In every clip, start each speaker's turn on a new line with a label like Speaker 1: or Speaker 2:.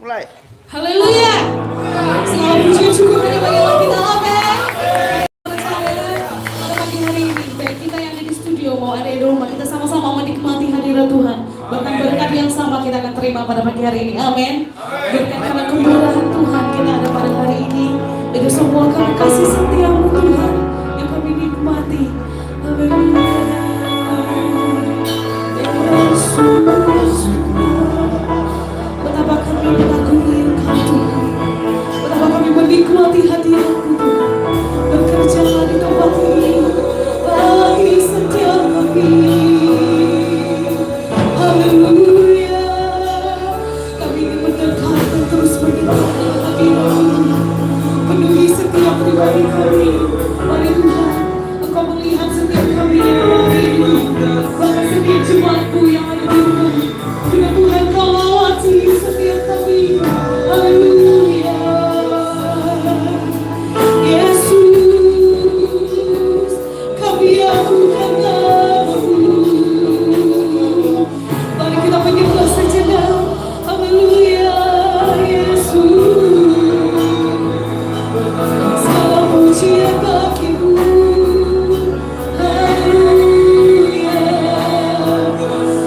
Speaker 1: Mulai.
Speaker 2: Haleluya. Selamat puji syukur hanya bagi Allah kita. Amin. Pada pagi hari ini, baik kita yang ada di studio mau ada di rumah, kita sama-sama menikmati hadirat Tuhan. Bahkan berkat yang sama kita akan terima pada pagi hari ini. Amin. Berkat karena kemurahan Tuhan kita ada pada hari ini. Itu semua kami kasih setiamu Tuhan yang kami nikmati. Haleluya. Betapa kami mengagumi Engkau Tuhan. Betapa kami menikmati hadirat-Mu Tuhan. Bekerjalah di tempat ini bagi setiap kami. Haleluya. Kami ingin mendekat dan terus menikmati hadirat-Mu. Penuhi setiap pribadi kami. Mari Tuhan, Engkau melihat setiap kami yang ada di rumah. Bahkan setiap jemaat-Mu yang ada di rumah. Dengan Tuhan Kau lawati setiap kami. Haleluya. Yesus, kami agukan nama-Mu. Mari kita menyembah sejenak. Haleluya, Yesus. Segala pujian bagi-Mu. Haleluya.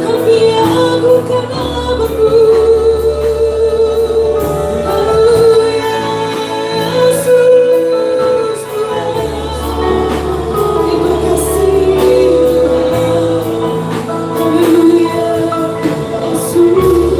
Speaker 2: Kami agukan nama-Mu. Haleluya, Yesus. Terima kasih. Haleluya, Yesus.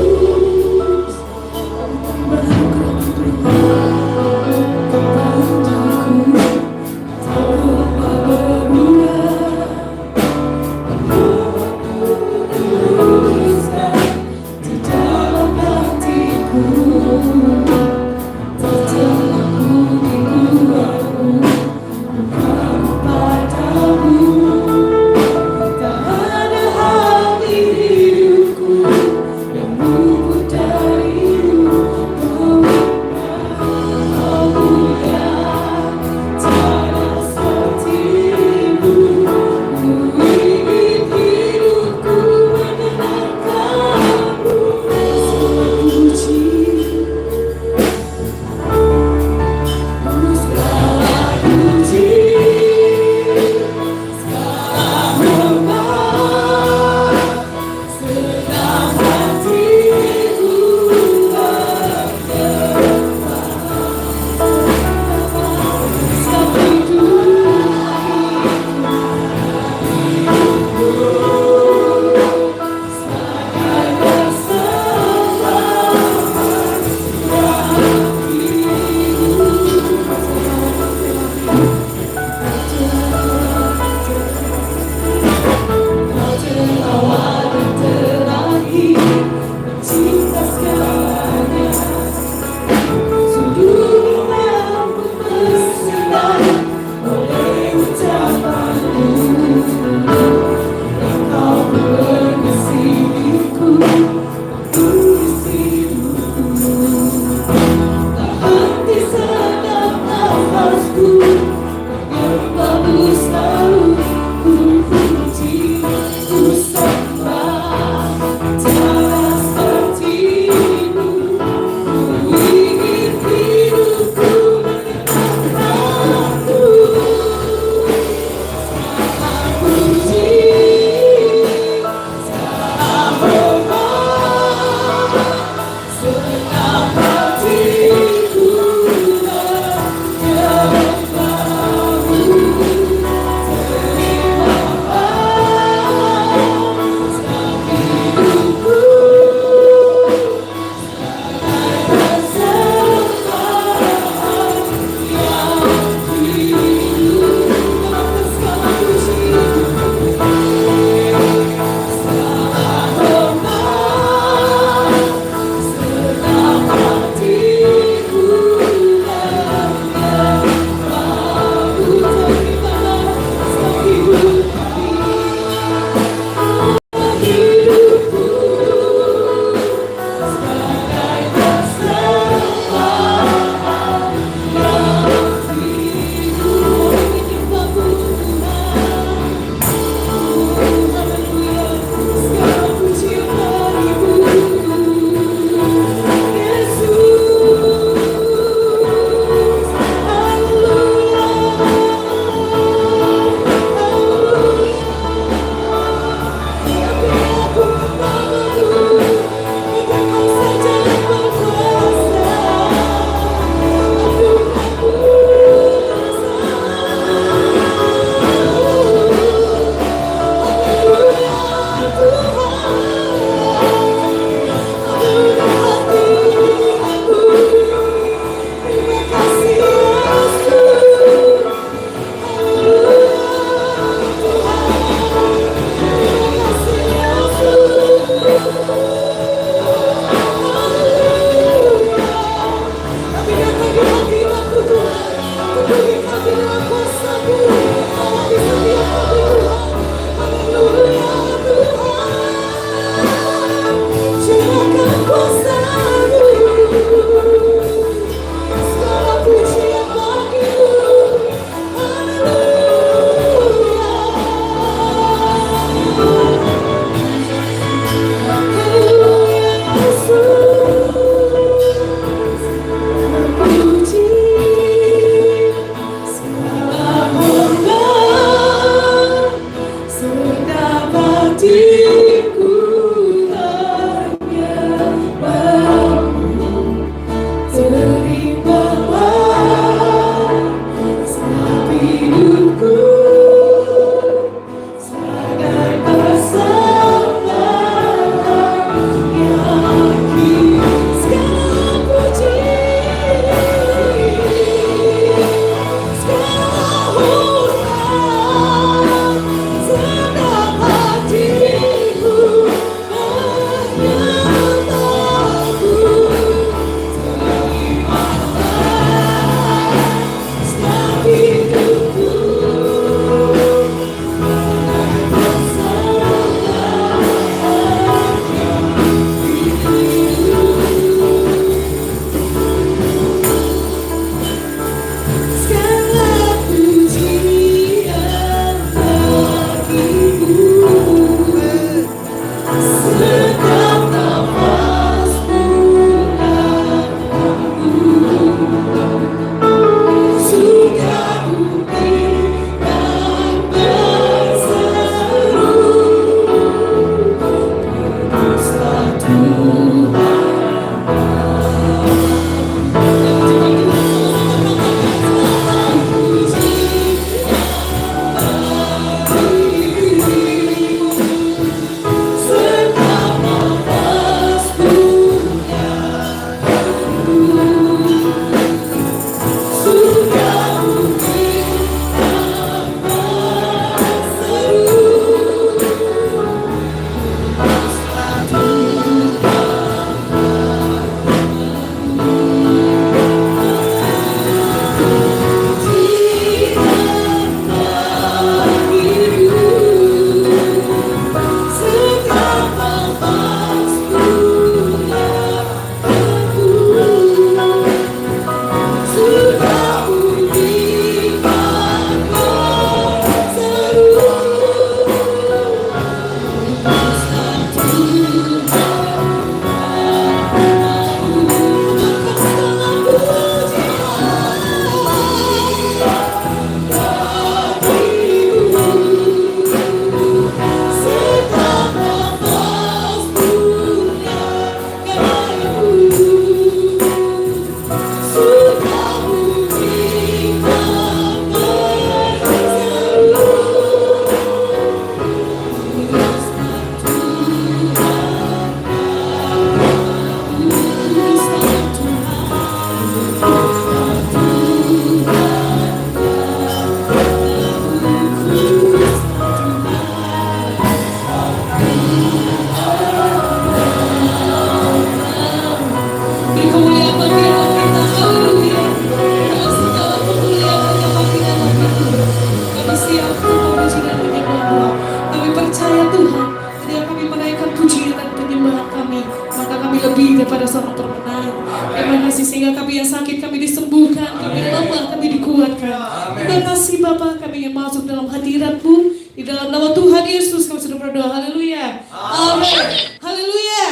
Speaker 2: Terima kasih sehingga kami yang sakit kami disembuhkan, kami yang lemah kami dikuatkan. Terima kasih Bapa, kami ingin masuk dalam hadirat-Mu. Di dalam nama Tuhan Yesus kami sudah berdoa. Haleluya. Amin. Haleluya.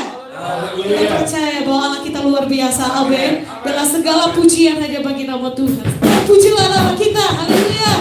Speaker 2: Kita percaya bahwa Allah kita luar biasa. Amin. Dengan segala pujian hanya bagi nama Tuhan. Pujilah nama kita. Haleluya.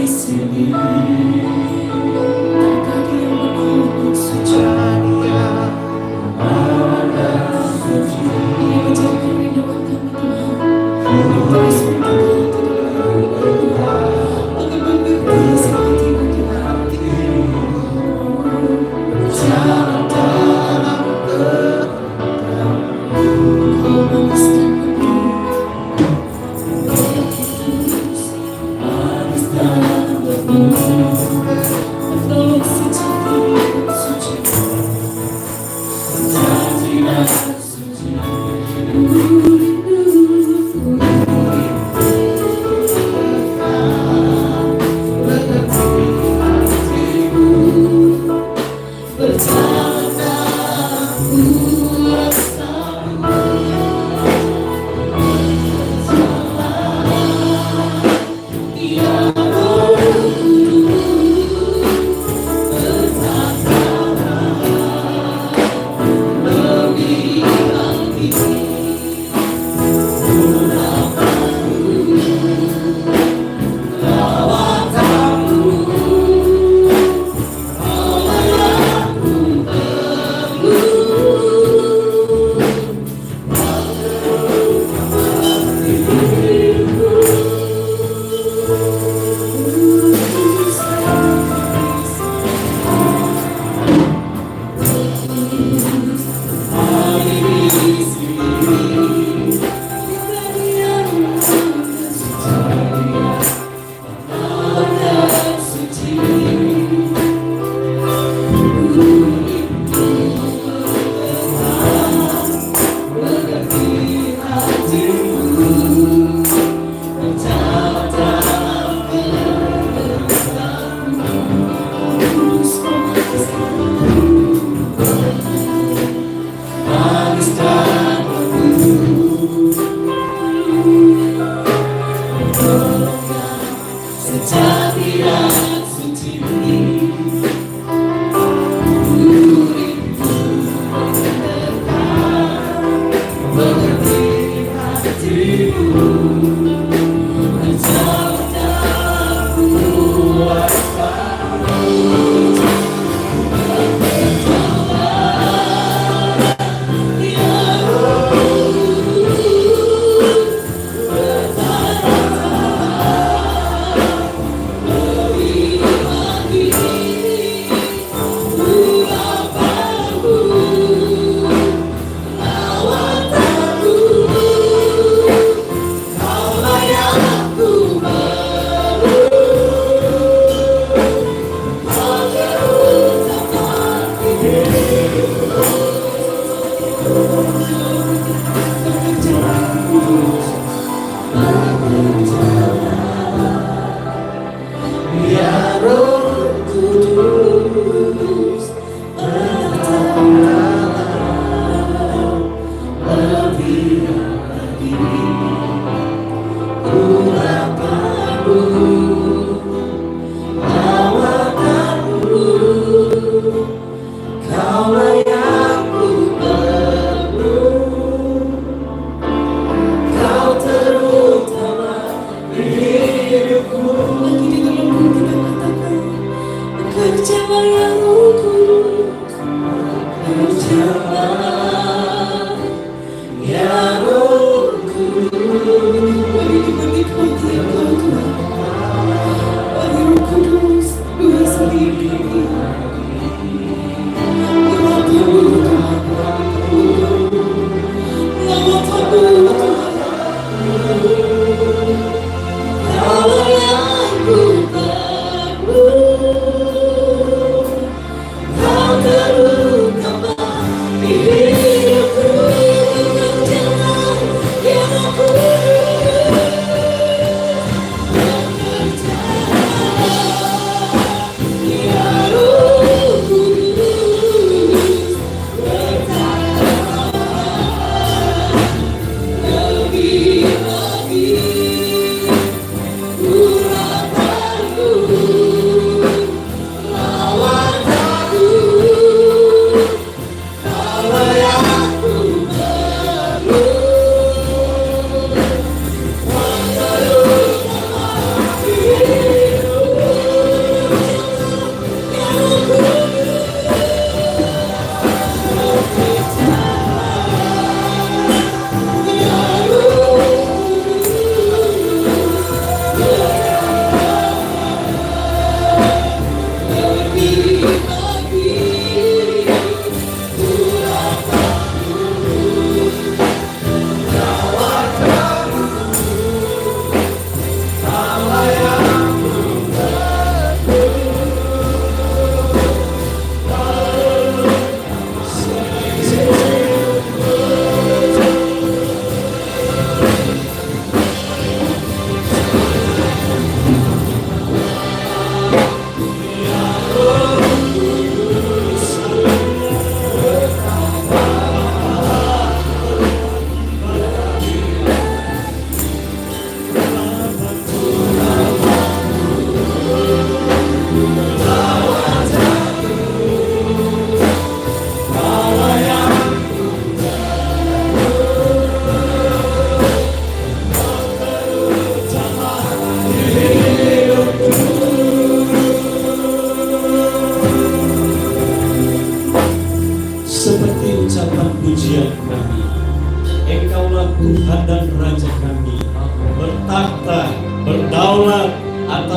Speaker 2: sini. Tadi yang menolak suci, ini menjadi kerinduan kami Tuhan. Terus akan mengerti seperti Tuhan. Jangan dalam kau maniskan lebih. Manis dalam lebih. Menolong sejati dan suci. Sejati dan suci.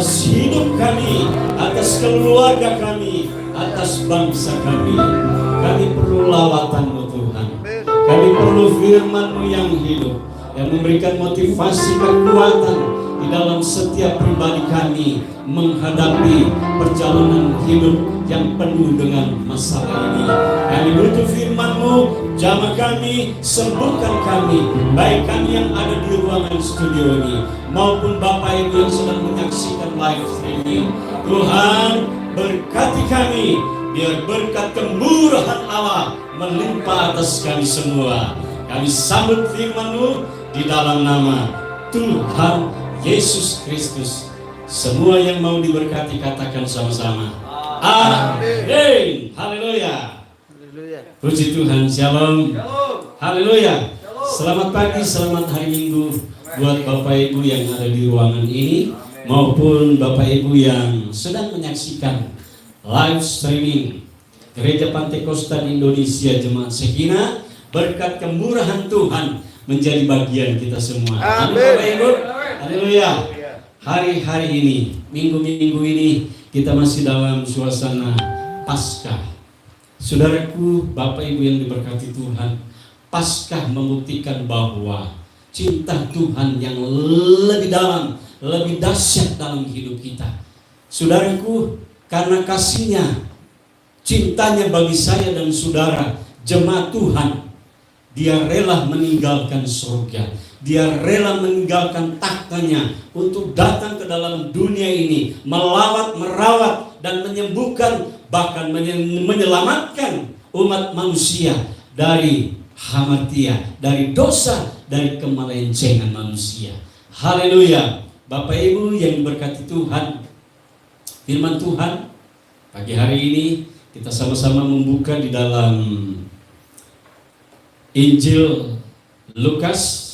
Speaker 1: atas hidup kami, atas keluarga kami, atas bangsa kami. Kami perlu lawatan-Mu Tuhan. Kami perlu firman-Mu yang hidup, yang memberikan motivasi kekuatan di dalam setiap pribadi kami menghadapi perjalanan hidup yang penuh dengan masalah ini. Kami butuh firman-Mu, jamah kami, sembuhkan kami, baik kami yang ada di ruangan studio ini maupun Bapak Ibu yang sedang menyaksikan live streaming. Tuhan, berkati kami, biar berkat kemurahan Allah melimpah atas kami semua. Kami sambut firman-Mu di dalam nama Tuhan Yesus Kristus. Semua yang mau diberkati katakan sama-sama. Amin. Haleluya. Puji Tuhan. Shalom. Haleluya. Selamat pagi, selamat hari Minggu buat Bapak Ibu yang ada di ruangan ini maupun Bapak Ibu yang sedang menyaksikan live streaming Gereja Pantai Kosta Indonesia Jemaat Shekinah. Berkat kemurahan Tuhan menjadi bagian kita semua. Amin Bapak Ibu. Haleluya. Hari-hari ini, minggu-minggu ini kita masih dalam suasana Paskah. Saudaraku, Bapak Ibu yang diberkati Tuhan, Paskah membuktikan bahwa cinta Tuhan yang lebih dalam, lebih dahsyat dalam hidup kita. Saudaraku, karena kasih-Nya, cintanya bagi saya dan saudara, jemaat Tuhan, Dia rela meninggalkan surga. Dia rela meninggalkan tahtanya untuk datang ke dalam dunia ini, melawat, merawat, dan menyembuhkan, bahkan menyelamatkan umat manusia dari hamartia, dari dosa, dari kemelencengan manusia. Haleluya. Bapak Ibu yang diberkati Tuhan, firman Tuhan pagi hari ini kita sama-sama membuka di dalam Injil Lukas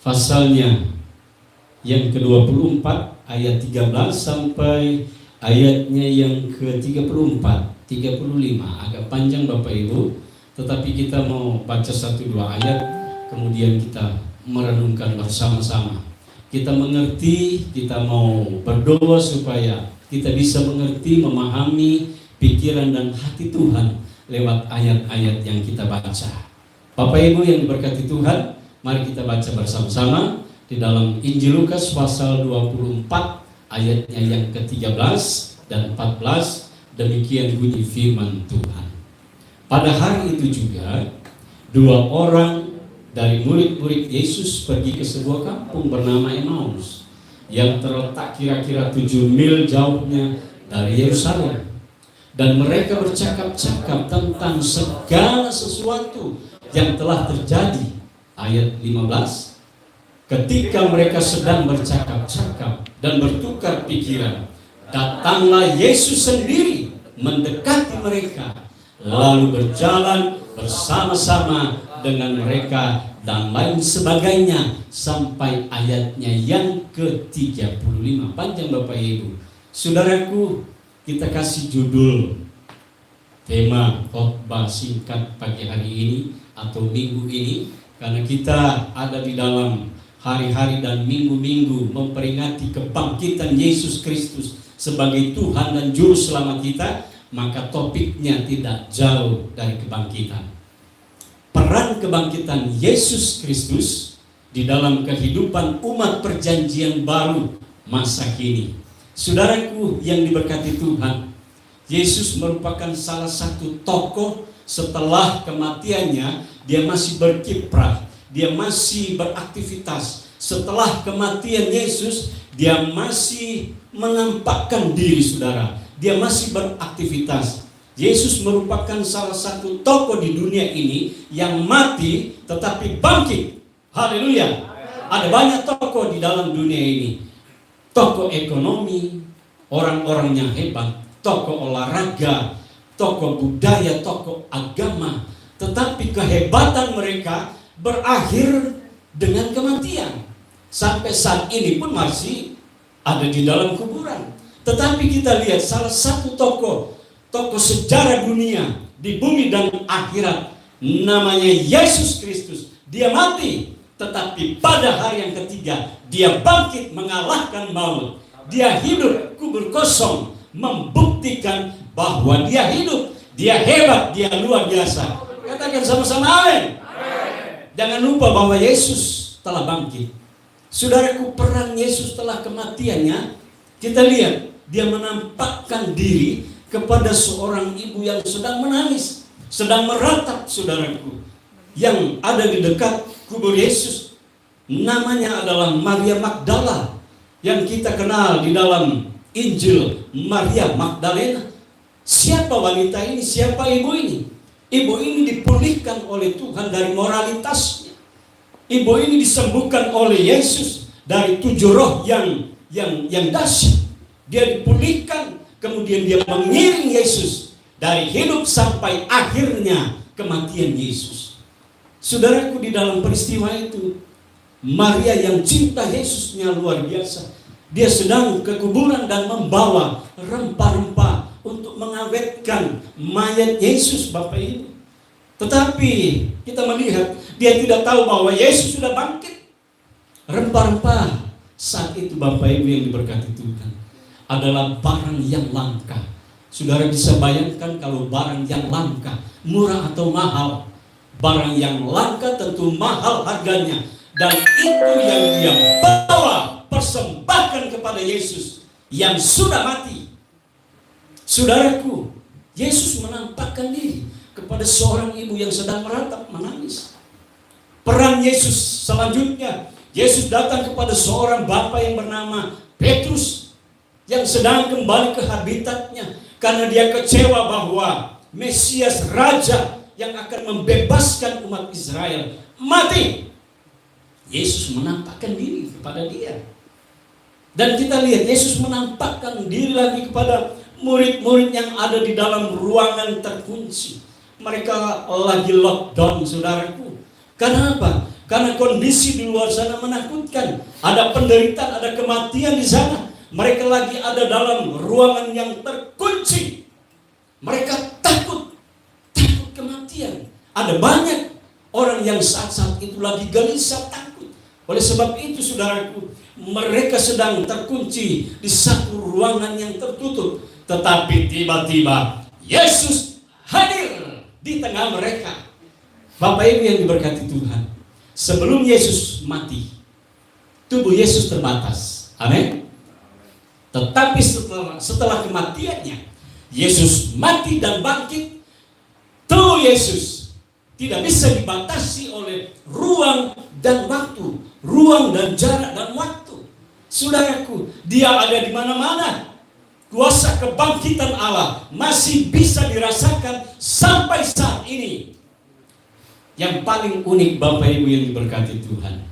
Speaker 1: pasalnya yang ke-24 ayat 13 sampai ayatnya yang ke-34, 35. Agak panjang Bapak Ibu, tetapi kita mau baca 1-2 ayat, kemudian kita merenungkan bersama-sama. Kita mengerti, kita mau berdoa supaya kita bisa mengerti, memahami pikiran dan hati Tuhan lewat ayat-ayat yang kita baca. Bapak Ibu yang diberkati Tuhan, mari kita baca bersama-sama di dalam Injil Lukas pasal 24 ayatnya yang ke-13 dan 14. Demikian bunyi firman Tuhan. Pada hari itu juga 2 orang dari murid-murid Yesus pergi ke sebuah kampung bernama Emmaus yang terletak kira-kira 7 mil jauhnya dari Yerusalem. Dan mereka bercakap-cakap tentang segala sesuatu yang telah terjadi. Ayat 15. Ketika mereka sedang bercakap-cakap dan bertukar pikiran, datanglah Yesus sendiri mendekati mereka, lalu berjalan bersama-sama dengan mereka dan lain sebagainya sampai ayatnya yang ke-35. Panjang Bapak Ibu. Saudaraku, kita kasih judul tema khotbah singkat pagi hari ini atau minggu ini, karena kita ada di dalam hari-hari dan minggu-minggu memperingati kebangkitan Yesus Kristus sebagai Tuhan dan Juru Selamat kita, maka topiknya tidak jauh dari kebangkitan. Peran kebangkitan Yesus Kristus di dalam kehidupan umat perjanjian baru masa kini. Saudaraku yang diberkati Tuhan, Yesus merupakan salah satu tokoh setelah kematiannya. Dia masih berkiprah, dia masih beraktivitas. Setelah kematian Yesus, dia masih menampakkan diri, saudara. Dia masih beraktivitas. Yesus merupakan salah satu tokoh di dunia ini yang mati tetapi bangkit. Haleluya. Ada banyak tokoh di dalam dunia ini. Tokoh ekonomi, orang-orang yang hebat, tokoh olahraga, tokoh budaya, tokoh agama. Tetapi kehebatan mereka berakhir dengan kematian. Sampai saat ini pun masih ada di dalam kuburan. Tetapi kita lihat salah satu tokoh sejarah dunia di bumi dan akhirat, namanya Yesus Kristus. Dia mati tetapi pada hari yang ketiga dia bangkit mengalahkan maut. Dia hidup kubur kosong, membuktikan bahwa dia hidup, dia hebat, dia luar biasa. Katakan sama-sama amin. Jangan lupa bahwa Yesus telah bangkit. Saudaraku, peran Yesus setelah kematiannya, kita lihat dia menampakkan diri kepada seorang ibu yang sedang menangis, sedang meratap, saudaraku, yang ada di dekat kubur Yesus. Namanya adalah Maria Magdala, yang kita kenal di dalam Injil Maria Magdalena. Siapa wanita ini? Siapa ibu ini? Ibu ini dipulihkan oleh Tuhan dari moralitasnya. Ibu ini disembuhkan oleh Yesus dari 7 roh yang dahsyat. Dia dipulihkan, kemudian dia mengiring Yesus dari hidup sampai akhirnya kematian Yesus. Saudaraku, di dalam peristiwa itu, Maria yang cinta Yesusnya luar biasa. Dia sedang ke kuburan dan membawa rempah-rempah untuk mengawetkan mayat Yesus, Bapak Ibu. Tetapi kita melihat dia tidak tahu bahwa Yesus sudah bangkit. Rempah-rempah saat itu, Bapak Ibu yang diberkati Tuhan, adalah barang yang langka. Saudara bisa bayangkan kalau barang yang langka, murah atau mahal. Barang yang langka tentu mahal harganya. Dan itu yang dia bawa, persembahkan kepada Yesus yang sudah mati. Saudaraku, Yesus menampakkan diri kepada seorang ibu yang sedang meratap, menangis. Peran Yesus selanjutnya, Yesus datang kepada seorang bapak yang bernama Petrus, yang sedang kembali ke habitatnya karena dia kecewa bahwa Mesias Raja yang akan membebaskan umat Israel mati. Yesus menampakkan diri kepada dia. Dan kita lihat Yesus menampakkan diri lagi kepada murid-murid yang ada di dalam ruangan terkunci. Mereka lagi lockdown, saudaraku. Karena apa? Karena kondisi di luar sana menakutkan. Ada penderitaan, ada kematian di sana. Mereka lagi ada dalam ruangan yang terkunci. Mereka takut kematian. Ada banyak orang yang saat-saat itu lagi gelisah, takut. Oleh sebab itu, saudaraku, mereka sedang terkunci di satu ruangan yang tertutup. Tetapi tiba-tiba Yesus hadir di tengah mereka. Bapak Ibu yang diberkati Tuhan, sebelum Yesus mati, tubuh Yesus terbatas. Amin. Tetapi setelah kematiannya, Yesus mati dan bangkit. Tubuh Yesus tidak bisa dibatasi oleh ruang dan waktu, ruang dan jarak dan waktu. Saudaraku, dia ada di mana-mana. Kuasa kebangkitan Allah masih bisa dirasakan sampai saat ini. Yang paling unik, Bapak Ibu yang diberkati Tuhan,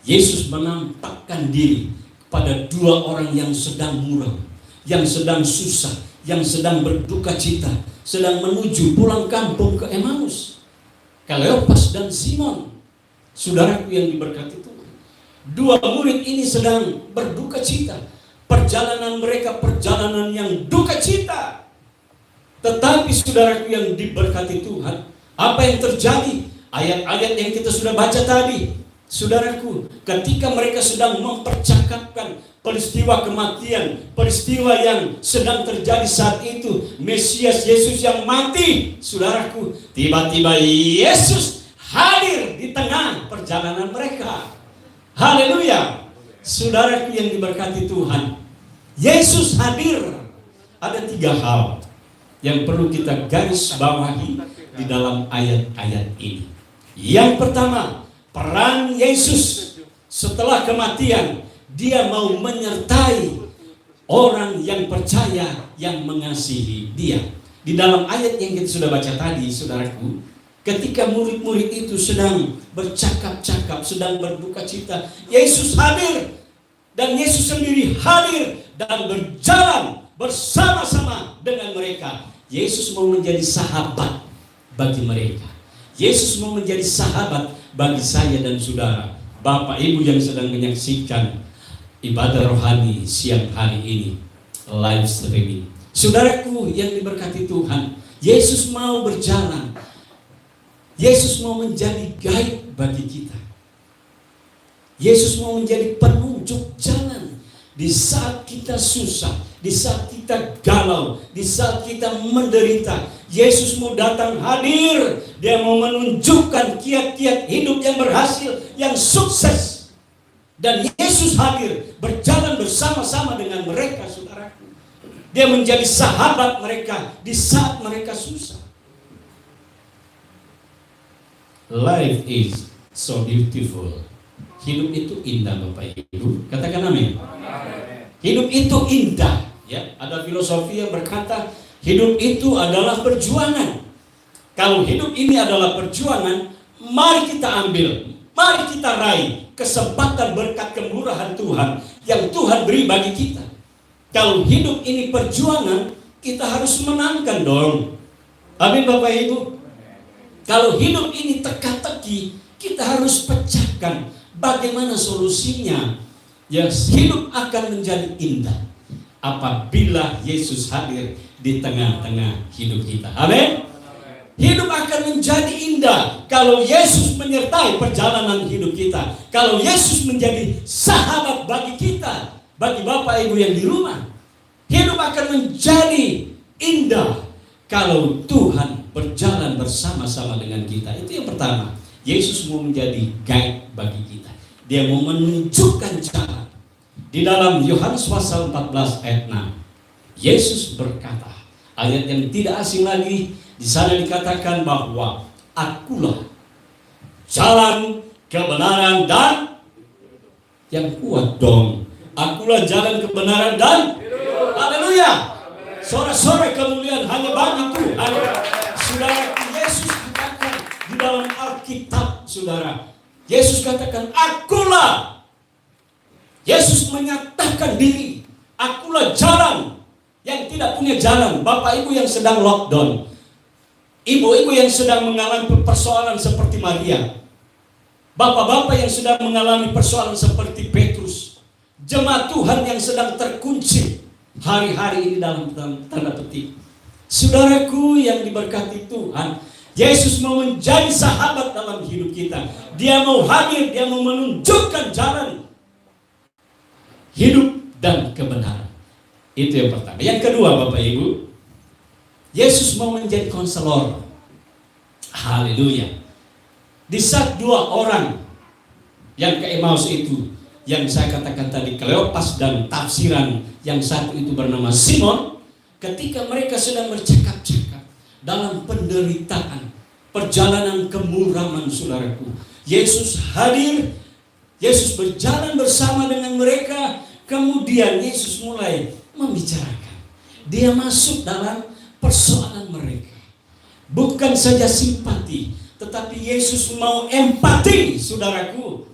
Speaker 1: Yesus menampakkan diri pada 2 orang yang sedang muram, yang sedang susah, yang sedang berduka cita, sedang menuju pulang kampung ke Emmaus. Kleopas dan Simon. Saudaraku yang diberkati Tuhan, 2 murid ini sedang berduka cita. Perjalanan mereka perjalanan yang duka cita. Tetapi saudaraku yang diberkati Tuhan, apa yang terjadi? Ayat-ayat yang kita sudah baca tadi, saudaraku, ketika mereka sedang mempercakapkan peristiwa kematian, peristiwa yang sedang terjadi saat itu, Mesias Yesus yang mati, saudaraku, tiba-tiba Yesus hadir di tengah perjalanan mereka. Haleluya. Saudaraku yang diberkati Tuhan, Yesus hadir. Ada 3 hal yang perlu kita garis bawahi di dalam ayat-ayat ini. Yang pertama, peran Yesus setelah kematian. Dia mau menyertai orang yang percaya, yang mengasihi dia. Di dalam ayat yang kita sudah baca tadi, saudaraku, ketika murid-murid itu sedang bercakap-cakap, sedang berduka cita, Yesus hadir. Dan Yesus sendiri hadir dan berjalan bersama-sama dengan mereka. Yesus mau menjadi sahabat bagi mereka. Yesus mau menjadi sahabat bagi saya dan saudara, Bapak Ibu yang sedang menyaksikan ibadah rohani siang hari ini, live streaming. Saudaraku yang diberkati Tuhan, Yesus mau berjalan. Yesus mau menjadi guide bagi kita. Yesus mau menjadi penunjuk jalan di saat kita susah, di saat kita galau, di saat kita menderita. Yesus mau datang hadir. Dia mau menunjukkan kiat-kiat hidup yang berhasil, yang sukses. Dan Yesus hadir berjalan bersama-sama dengan mereka, saudaraku. Dia menjadi sahabat mereka di saat mereka susah. Life is so beautiful. Hidup itu indah, Bapak Ibu. Katakan amin. Hidup itu indah. Ya, ada filosofi yang berkata hidup itu adalah perjuangan. Kalau hidup ini adalah perjuangan, mari kita ambil, mari kita raih kesempatan berkat kemurahan Tuhan yang Tuhan beri bagi kita. Kalau hidup ini perjuangan, kita harus menangkan dong. Amin, Bapak Ibu. Kalau hidup ini teka-teki, kita harus pecahkan. Bagaimana solusinya? Ya, hidup akan menjadi indah apabila Yesus hadir di tengah-tengah hidup kita. Amin. Hidup akan menjadi indah kalau Yesus menyertai perjalanan hidup kita. Kalau Yesus menjadi sahabat bagi kita, bagi Bapak Ibu yang di rumah. Hidup akan menjadi indah kalau Tuhan berjalan bersama-sama dengan kita. Itu yang pertama. Yesus mau menjadi guide bagi kita. Dia mau menunjukkan jalan. Di dalam Yohanes pasal 14 ayat 6, Yesus berkata, ayat yang tidak asing lagi, di sana dikatakan bahwa akulah jalan, kebenaran, dan yang kuat dong. Akulah jalan, kebenaran, dan haleluya. Sorak-sorak kemuliaan hanya bagi Tuhan. Saudara, Yesus katakan di dalam Alkitab, saudara, Yesus katakan akulah. Yesus menyatakan diri, akulah jalan yang tidak punya jalan. Bapak Ibu yang sedang lockdown, ibu-ibu yang sedang mengalami persoalan seperti Maria, bapak-bapak yang sedang mengalami persoalan seperti Petrus, jemaat Tuhan yang sedang terkunci hari-hari ini dalam tanda petik. Saudaraku yang diberkati Tuhan, Yesus mau menjadi sahabat dalam hidup kita. Dia mau hadir, dia mau menunjukkan jalan hidup dan kebenaran. Itu yang pertama. Yang kedua, Bapak Ibu, Yesus mau menjadi konselor. Haleluya. Di saat dua orang yang ke Emmaus itu, yang saya katakan tadi, Kleopas dan tafsiran yang satu itu bernama Simon, ketika mereka sedang bercakap-cakap dalam penderitaan, perjalanan kemuraman, saudaraku, Yesus hadir, Yesus berjalan bersama dengan mereka. Kemudian Yesus mulai membicarakan. Dia masuk dalam persoalan mereka. Bukan saja simpati, tetapi Yesus mau empati, saudaraku.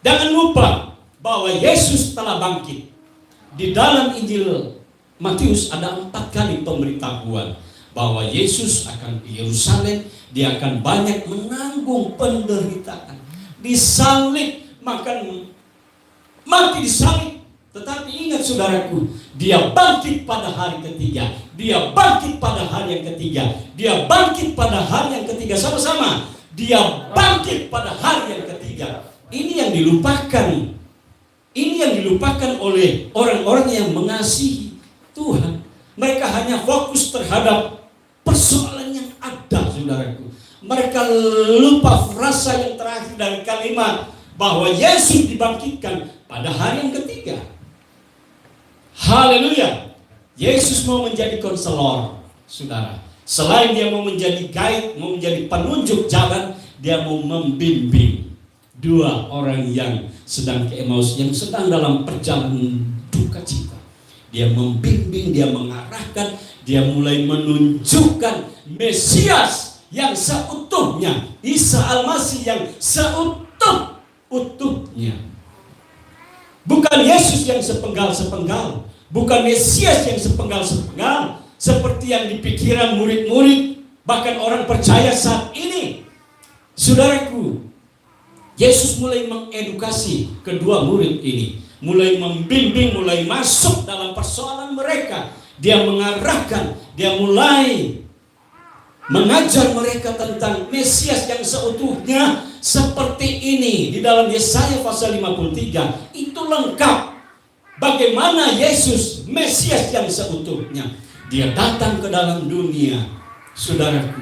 Speaker 1: Jangan lupa bahwa Yesus telah bangkit. Di dalam Injil Matius ada 4 kali pemberitahuan bahwa Yesus akan di Yerusalem, dia akan banyak menanggung penderitaan, disalib, makan mati disalib. Tetapi ingat saudaraku, dia bangkit pada hari ketiga. Dia bangkit pada hari yang ketiga. Dia bangkit pada hari yang ketiga. Sama-sama, dia bangkit pada hari yang ketiga. Ini yang dilupakan. Ini yang dilupakan oleh orang-orang yang mengasihi Tuhan. Mereka hanya fokus terhadap persoalan yang ada, saudaraku. Mereka lupa frasa yang terakhir dari kalimat bahwa Yesus dibangkitkan pada hari yang ketiga. Haleluya. Yesus mau menjadi konselor, saudara. Selain dia mau menjadi guide, mau menjadi penunjuk jalan, dia mau membimbing dua orang yang sedang ke Emmaus, yang sedang dalam perjalanan duka cita. Dia membimbing, dia mengarahkan, dia mulai menunjukkan Mesias yang seutuhnya, Isa Al-Masih yang seutuhnya. Bukan Yesus yang sepenggal-sepenggal, bukan Mesias yang sepenggal-sepenggal seperti yang dipikiran murid-murid, bahkan orang percaya saat ini. Saudaraku, Yesus mulai mengedukasi kedua murid ini, mulai membimbing, mulai masuk dalam persoalan mereka. Dia mengarahkan, dia mulai mengajar mereka tentang Mesias yang seutuhnya, seperti ini di dalam Yesaya pasal 53 itu lengkap bagaimana Yesus Mesias yang seutuhnya. Dia datang ke dalam dunia, saudaraku.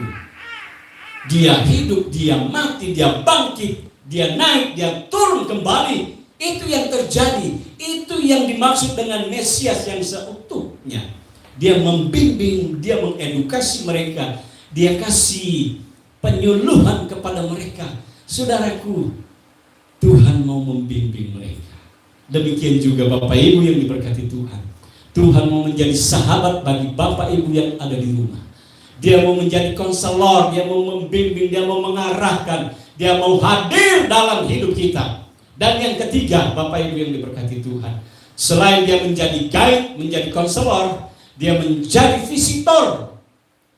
Speaker 1: Dia hidup, dia mati, dia bangkit, dia naik, dia turun kembali. Itu yang terjadi. Itu yang dimaksud dengan Mesias yang seutuhnya. Dia membimbing, dia mengedukasi mereka, dia kasih penyuluhan kepada mereka. Saudaraku, Tuhan mau membimbing mereka. Demikian juga Bapak Ibu yang diberkati Tuhan. Tuhan mau menjadi sahabat bagi Bapak Ibu yang ada di rumah. Dia mau menjadi konselor, dia mau membimbing, dia mau mengarahkan, dia mau hadir dalam hidup kita. Dan yang ketiga, Bapak Ibu yang diberkati Tuhan, selain dia menjadi guide, menjadi konselor, dia menjadi visitor.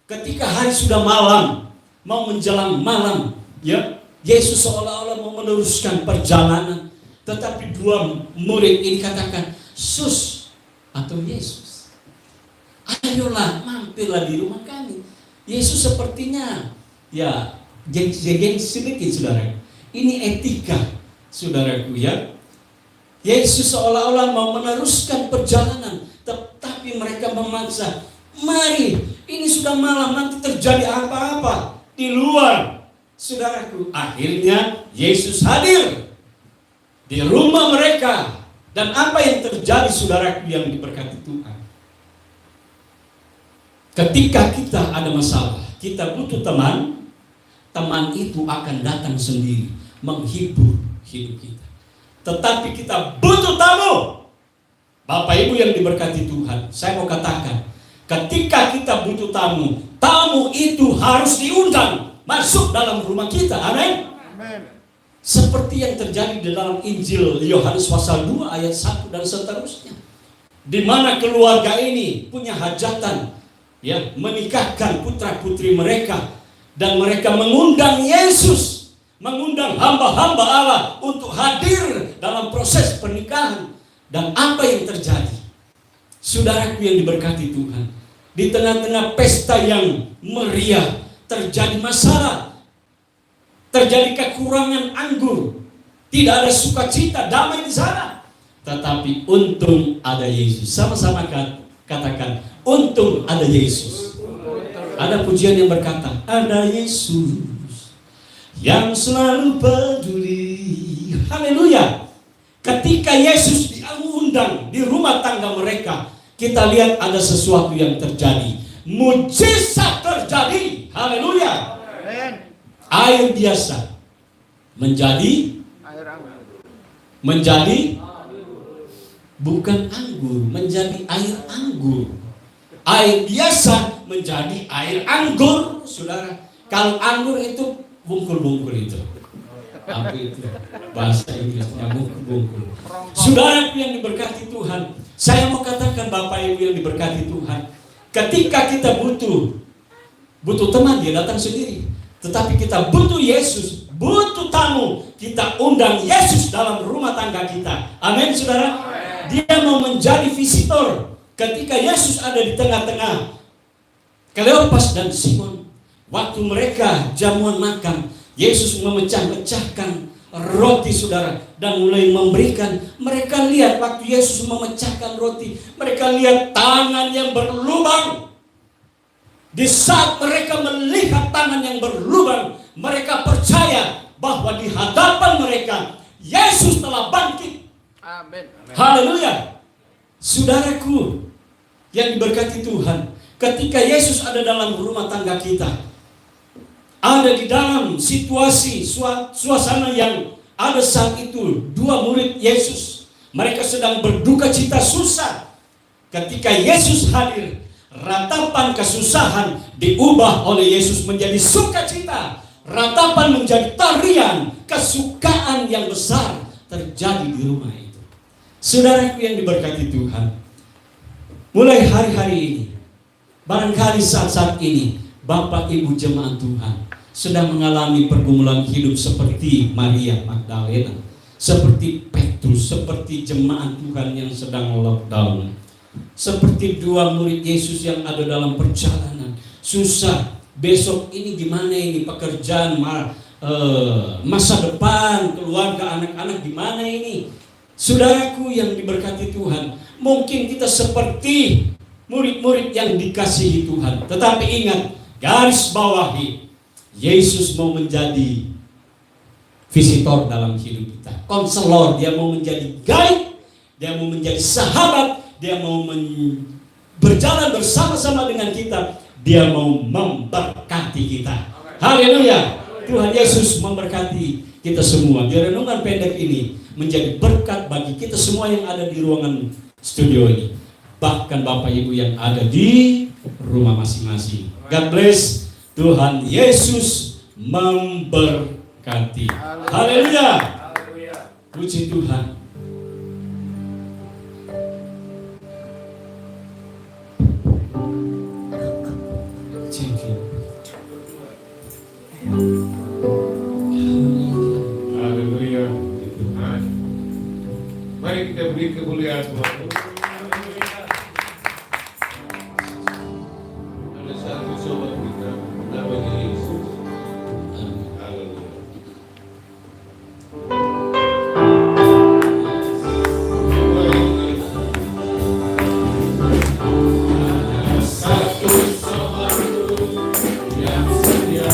Speaker 1: Ketika hari sudah malam, mau menjelang malam, ya, Yesus seolah-olah mau meneruskan perjalanan. Tetapi dua murid ini katakan, Sus atau Yesus, ayolah mampirlah di rumah kami. Yesus sepertinya ya gengsi sedikit, saudara. Ini etika, saudaraku, ya. Yesus seolah-olah mau meneruskan perjalanan, tetapi mereka memaksa. Mari, ini sudah malam, nanti terjadi apa-apa di luar. Saudaraku, akhirnya Yesus hadir di rumah mereka. Dan apa yang terjadi, saudaraku yang diberkati Tuhan? Ketika kita ada masalah, kita butuh teman. Teman itu akan datang sendiri menghibur hidup kita. Tetapi kita butuh tamu. Bapak Ibu yang diberkati Tuhan, saya mau katakan, ketika kita butuh tamu, tamu itu harus diundang masuk dalam rumah kita. Amin. Seperti yang terjadi di dalam Injil Yohanes pasal 2 ayat 1 dan seterusnya. Di mana keluarga ini punya hajatan, ya, menikahkan putra-putri mereka, dan mereka mengundang Yesus, mengundang hamba-hamba Allah untuk hadir dalam proses pernikahan. Dan apa yang terjadi? Saudaraku yang diberkati Tuhan, di tengah-tengah pesta yang meriah terjadi masalah, terjadi kekurangan anggur, tidak ada sukacita, damai di sana. Tetapi untung ada Yesus. Sama-sama katakan, untung ada Yesus. Ada pujian yang berkata, ada Yesus yang selalu peduli. Haleluya. Ketika Yesus diundang di rumah tangga mereka, kita lihat ada sesuatu yang terjadi. Mujizat terjadi. Haleluya. Air biasa menjadi bukan anggur, menjadi air anggur. Air biasa menjadi air anggur, saudara. Kalau anggur itu bungkul-bungkul itu. Apa itu? Bahasa Inggrisnya bungkul-bungkul. Saudara yang diberkati Tuhan, saya mau katakan Bapak Ibu yang diberkati Tuhan, ketika kita butuh teman, dia datang sendiri. Tetapi kita butuh Yesus, butuh tamu, kita undang Yesus dalam rumah tangga kita. Amin, saudara. Dia mau menjadi visitor. Ketika Yesus ada di tengah-tengah Kleopas dan Simon, waktu mereka jamuan makan, Yesus memecah-mecahkan roti, saudara, dan mulai memberikan. Mereka lihat waktu Yesus memecahkan roti, mereka lihat tangan yang berlubang. Di saat mereka melihat tangan yang berlubang, mereka percaya bahwa di hadapan mereka Yesus telah bangkit. Amin. Haleluya. Saudaraku yang diberkati Tuhan, ketika Yesus ada dalam rumah tangga kita, ada di dalam situasi suasana yang ada saat itu, dua murid Yesus, mereka sedang berduka cita susah. Ketika Yesus hadir, ratapan kesusahan diubah oleh Yesus menjadi sukacita. Ratapan menjadi tarian, kesukaan yang besar terjadi di rumah itu. Saudaraku yang diberkati Tuhan, mulai hari-hari ini, barangkali saat-saat ini, Bapak Ibu jemaat Tuhan sedang mengalami pergumulan hidup seperti Maria Magdalena, seperti Petrus, seperti jemaat Tuhan yang sedang lockdown, seperti dua murid Yesus yang ada dalam perjalanan susah. Besok ini gimana ini pekerjaan masa depan keluarga anak-anak gimana ini. Saudaraku yang diberkati Tuhan, mungkin kita seperti murid-murid yang dikasihi Tuhan, tetapi ingat, garis bawahi, Yesus mau menjadi visitor dalam hidup kita, konselor. Dia mau menjadi guide, dia mau menjadi sahabat, dia mau berjalan bersama-sama dengan kita, dia mau memberkati kita. Haleluya. Tuhan Yesus memberkati kita semua. Di renungan pendek ini menjadi berkat bagi kita semua yang ada di ruangan studio ini, bahkan Bapak Ibu yang ada di rumah masing-masing. God bless. Tuhan Yesus memberkati. Haleluya. Puji Tuhan.
Speaker 3: Haleluya. Tuhan. Mari kita beri kemuliaan Tuhan. Ada satu sobat kita namanya Yesus. Haleluya. Satu sobatku yang setia.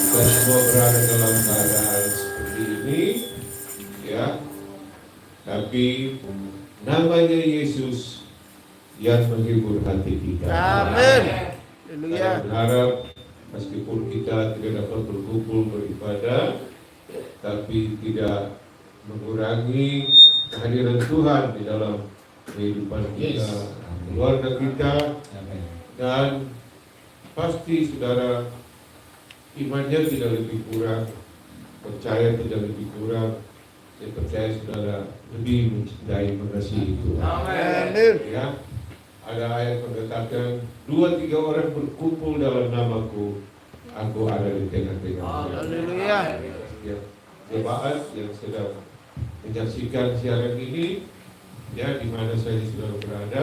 Speaker 3: Kita semua berada dalam keadaan seperti ini, ya. Tapi namanya Yesus yang menghibur hati kita.
Speaker 4: Amin.
Speaker 3: Saya berharap meskipun kita tidak dapat berkumpul beribadah, tapi tidak mengurangi kehadiran Tuhan di dalam kehidupan kita, keluarga kita, dan pasti saudara imannya tidak lebih kurang, percaya tidak lebih kurang. Saya percaya saudara lebih mencintai mengasihi Tuhan.
Speaker 4: Amin.
Speaker 3: Ya, ada ayat mengatakan 2-3 orang berkumpul dalam namaku, aku ada di tengah-tengah.
Speaker 4: Haleluya.
Speaker 3: Setiap jemaat yang sedang menyaksikan siaran ini, ya di mana saja saudara berada,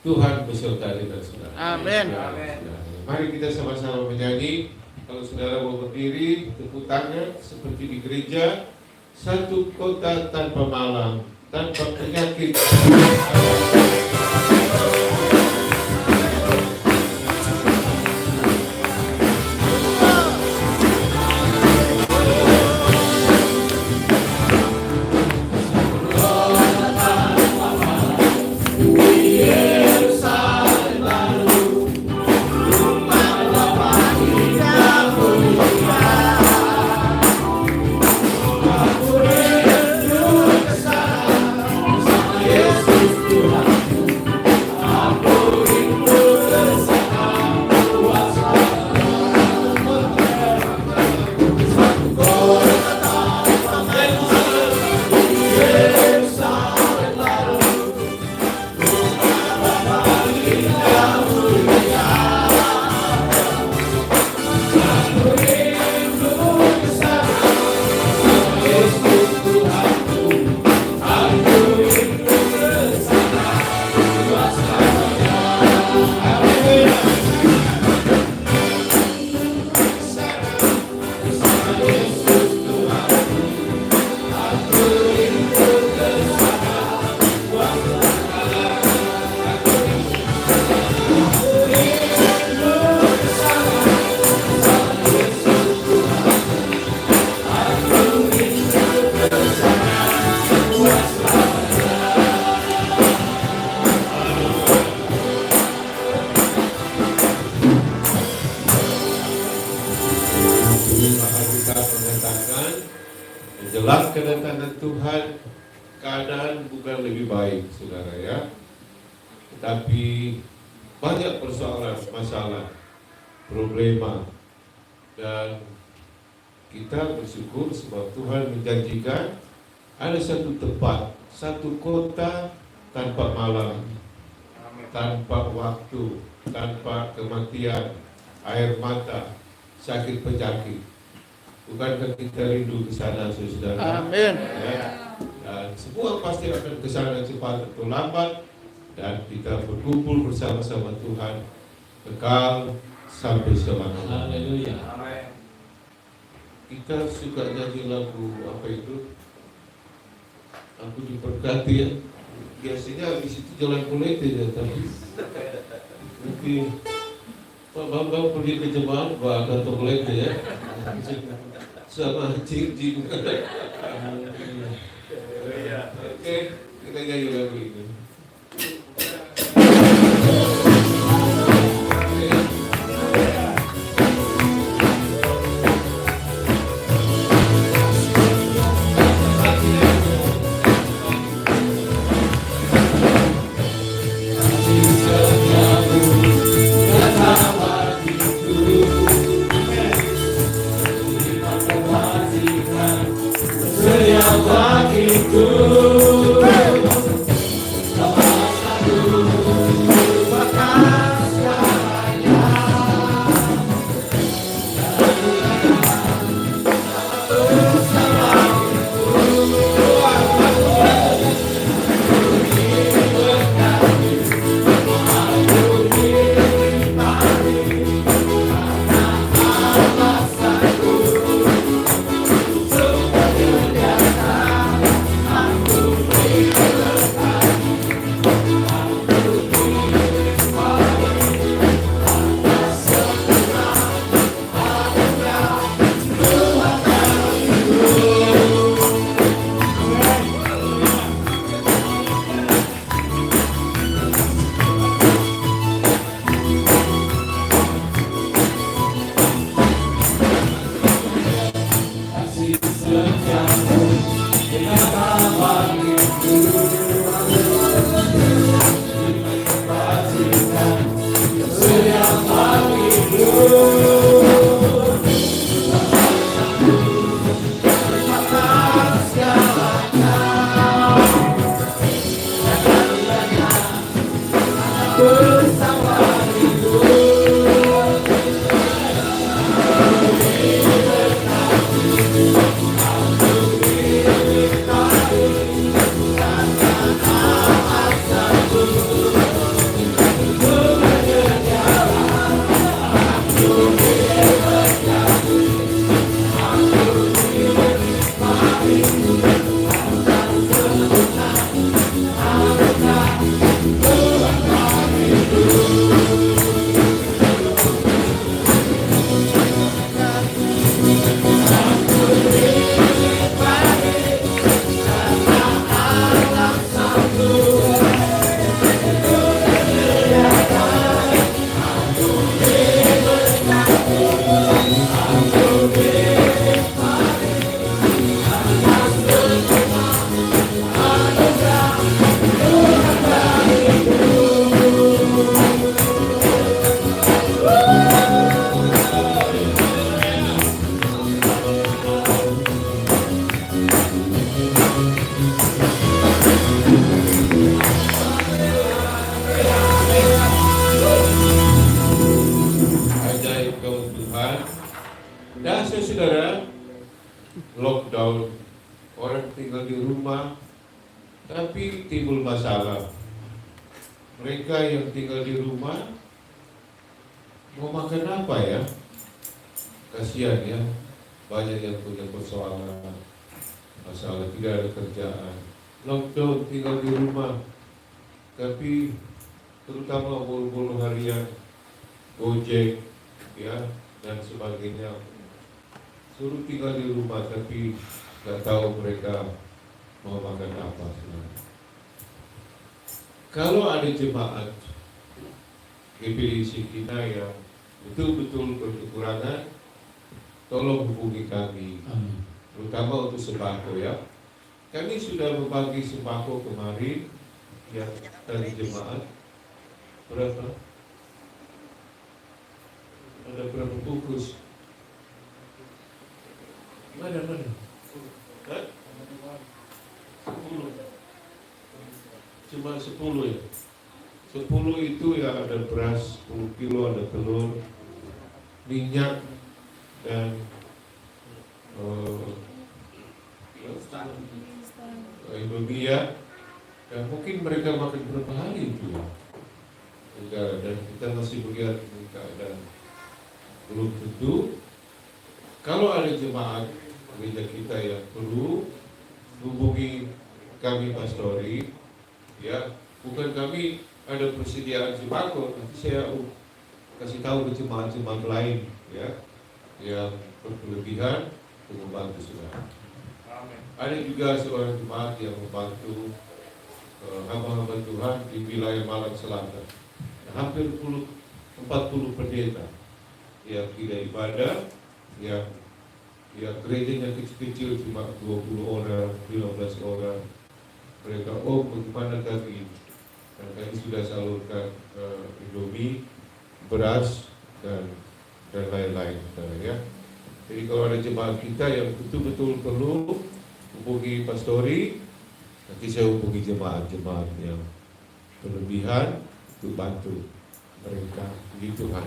Speaker 3: Tuhan beserta dengan saudara.
Speaker 4: Amin.
Speaker 3: Ya, saudara. Mari kita sama-sama menyanyi. Kalau saudara mau berdiri, tepuk tangan seperti di gereja. Satu kota tanpa malam, tanpa penyakit. Yesus Alkitab mengatakan menjelang kedatangan Tuhan keadaan bukan lebih baik, saudara ya, tetapi banyak persoalan, masalah, problema, dan kita bersyukur sebab Tuhan menjanjikan ada satu tempat, satu kota tanpa malam, tanpa waktu, tanpa kematian, air mata, sakit penyakit. Bukankah kita rindu ke sana, saudara?
Speaker 4: Amin.
Speaker 3: Ya. Dan semua pasti akan ke sana cepat atau lambat, dan kita berkumpul bersama-sama Tuhan kekal sampai selama-lamanya.
Speaker 1: Haleluya.
Speaker 3: Kita suka nyanyi lagu apa itu? Aku diberkati ya. Biasanya habis itu jalan kulit aja, tapi nanti Pak Bambang pergi ke jemaat bawa kantong kulit ya, sama cincin. Oke, kita nyanyi lagu ini. saudara, lockdown, orang tinggal di rumah, tapi timbul masalah. Mereka yang tinggal di rumah mau makan apa ya? Kasihan ya, banyak yang punya persoalan, masalah tidak ada kerjaan. Lockdown, tinggal di rumah, tapi terutama buruh-buruh harian, Gojek, ya, dan sebagainya, suruh tinggal di rumah, tapi nggak tahu mereka mau makan apa sebenarnya. Kalau ada jemaat GPDC kita yang betul-betul berkekurangan, tolong hubungi kami,
Speaker 1: Amin.
Speaker 3: terutama untuk sembako ya. Kami sudah berbagi sembako kemarin ya dari jemaat. Berapa? Ada berapa bungkus? Mana? Hah? 10. Cuma 10 ya. 10 itu ya ada beras 10 kilo, ada telur, minyak dan Indomie ya. Dan mungkin mereka makan berapa hari itu ya. Dan kita masih melihat keadaan belum tentu. Kalau ada jemaat gereja kita yang perlu, hubungi kami pastori ya. Bukan kami ada persediaan sembako, nanti saya kasih tahu ke jemaat-jemaat lain ya yang berkelebihan untuk membantu saudara. Ada juga seorang jemaat yang membantu hamba-hamba Tuhan di wilayah Malang Selatan. Hampir 40 pendeta yang tidak ibadah, yang gerejanya kecil-kecil cuma 20 orang, 15 orang. Mereka, bagaimana kami? Dan kami sudah salurkan Indomie, beras dan lain-lain, ya. Jadi kalau ada jemaat kita yang betul-betul perlu, hubungi pastori. Nanti saya hubungi jemaat-jemaat yang berlebihan untuk bantu mereka di Tuhan.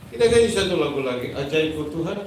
Speaker 3: Kita nyanyi satu lagu lagi, Ajaib Tuhan.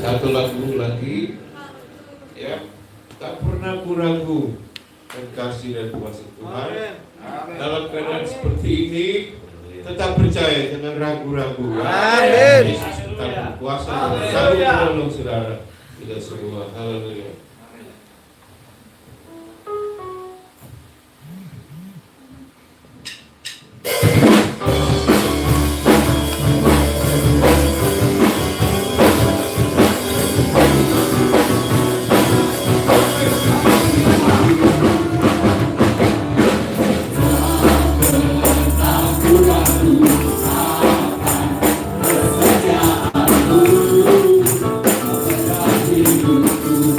Speaker 3: Satu lagu lagi, ya. Tak pernah ku ragu dan kasih dan kuasa Tuhan. Dalam keadaan seperti ini, tetap percaya, jangan ragu-ragu.
Speaker 4: Amin.
Speaker 3: Yesus tetap berkuasa dan sanggup menolong saudara. Kita semua. Haleluya.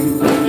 Speaker 1: Aku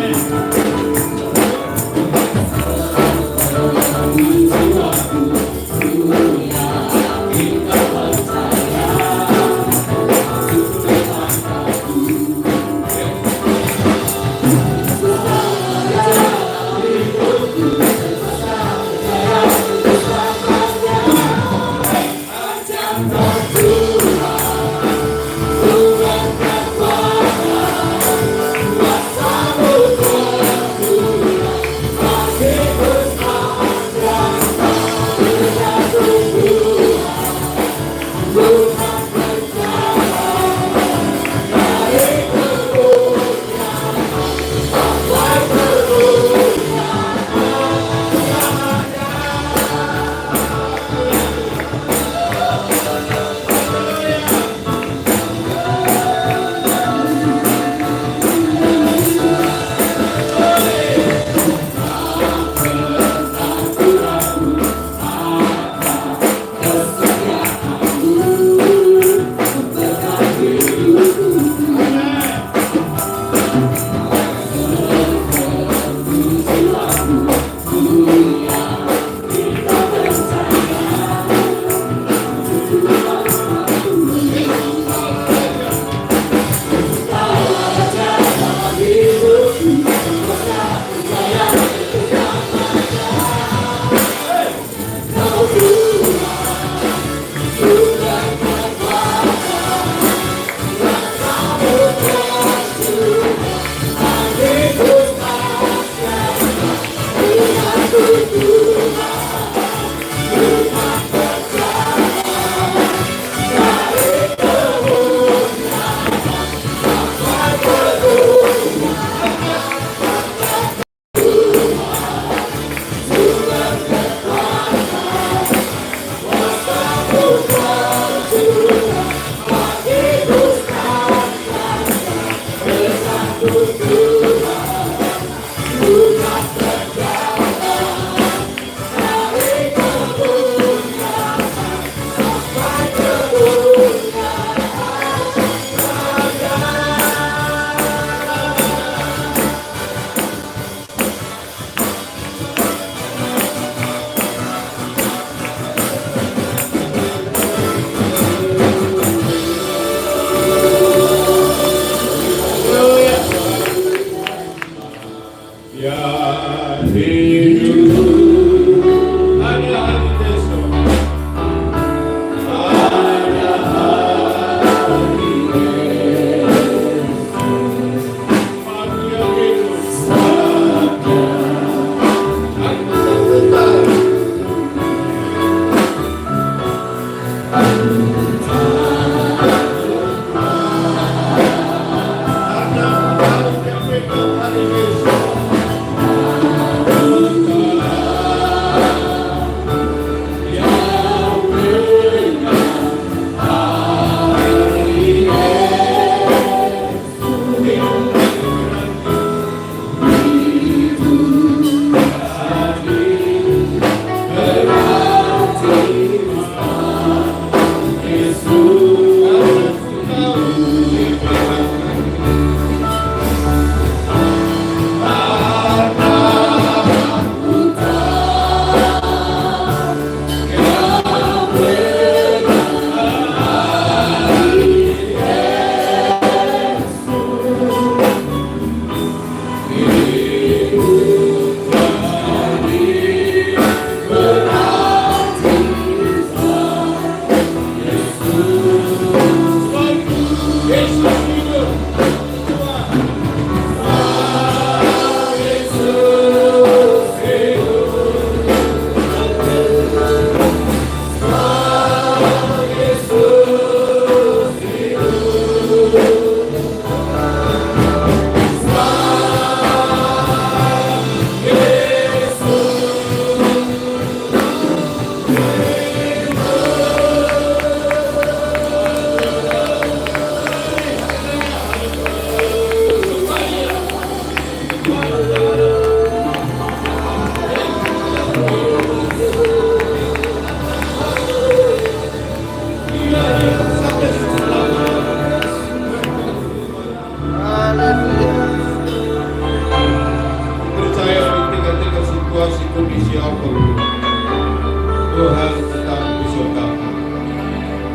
Speaker 3: Allah tetap beserta kami.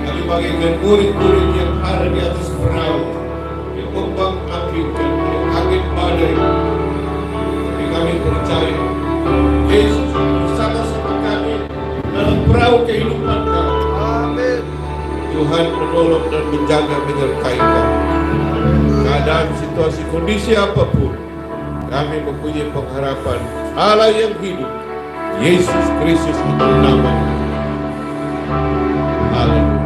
Speaker 3: Kami bagaikan murid-murid yang ada di atas perahu yang ombak ambingkan oleh angin badai. Tapi kami percaya Yesus bersama-sama kami dalam perahu kehidupan kami. Amin. Tuhan menolong dan menjaga menyertai kami. Keadaan, situasi, kondisi apapun, kami mempunyai pengharapan Allah yang hidup, Yesus Kristus itu namanya. Haleluya.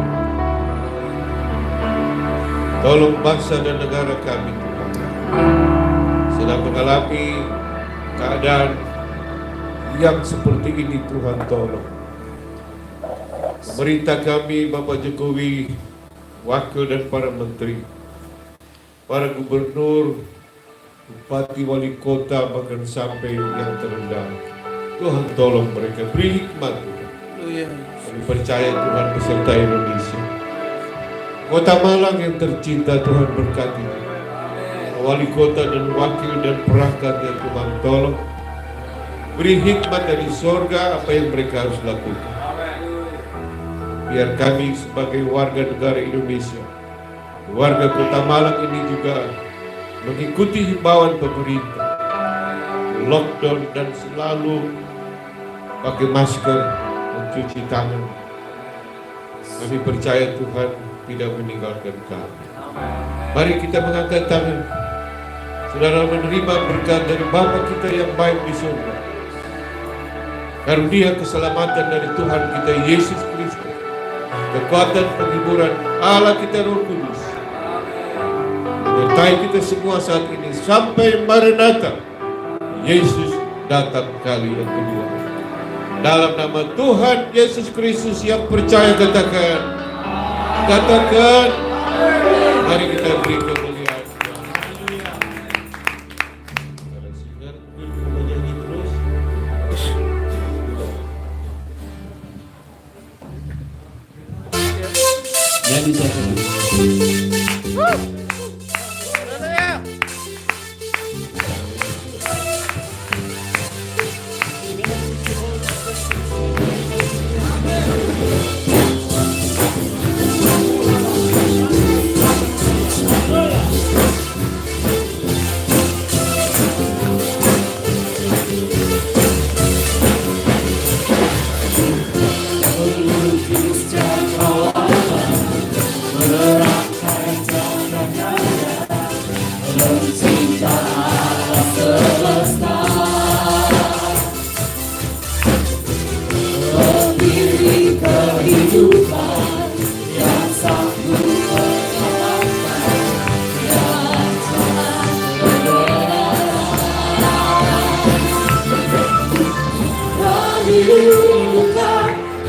Speaker 3: Tolong bangsa dan negara kami, Tuhan, sedang mengalami keadaan yang seperti ini. Tuhan, tolong pemerintah kami, Bapak Jokowi, wakil dan para menteri, para gubernur, bupati, wali kota, bahkan sampai yang terendah. Tuhan, tolong mereka, beri hikmat, Tuhan. Kami percaya Tuhan beserta Indonesia. Kota Malang yang tercinta, Tuhan berkati. Wali kota dan wakil dan perangkatnya, Tuhan, tolong beri hikmat dari sorga apa yang mereka harus lakukan. Biar kami sebagai warga negara Indonesia, warga Kota Malang ini juga mengikuti himbauan pemerintah, lockdown dan selalu pakai masker, mencuci tangan. Kami percaya Tuhan tidak meninggalkan kami. Mari kita mengangkat tangan, saudara, menerima berkat dari Bapa kita yang baik di surga. Karunia keselamatan dari Tuhan kita Yesus Kristus, kekuatan penghiburan Allah kita Roh Kudus, menyertai kita semua saat ini sampai Maranatha, Yesus datang kali yang kedua. Dalam nama Tuhan Yesus Kristus yang percaya, katakan, mari kita beri kemuliaan.
Speaker 1: Jadi satu.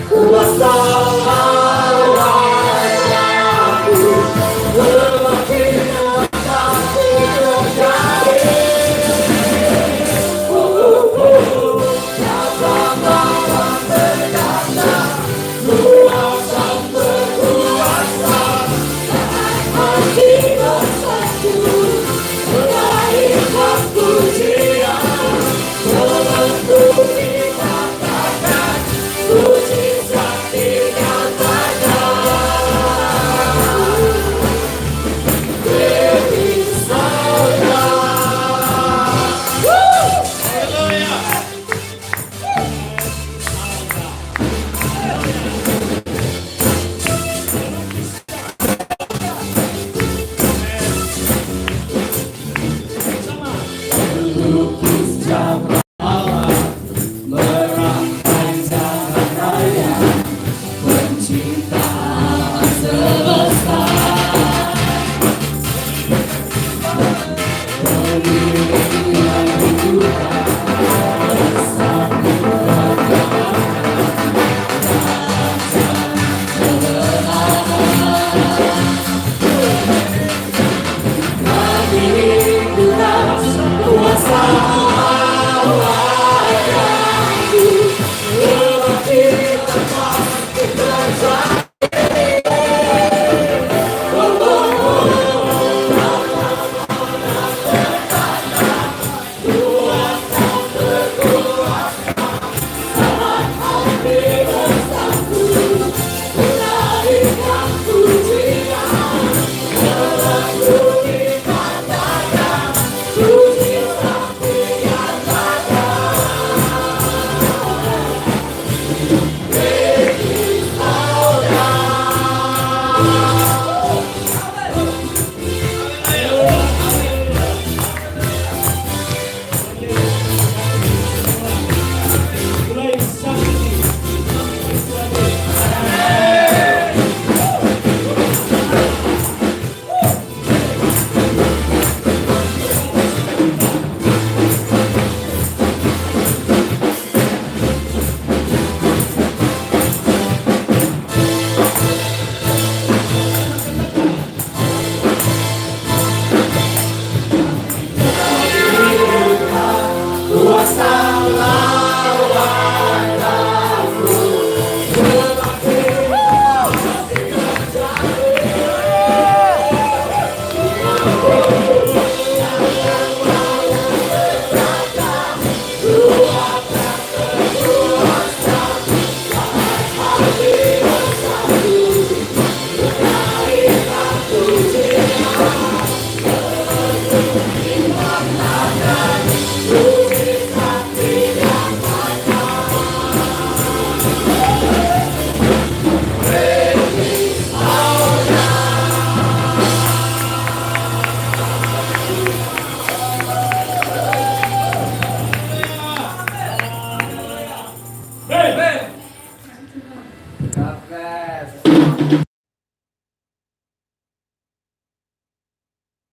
Speaker 2: Kuasa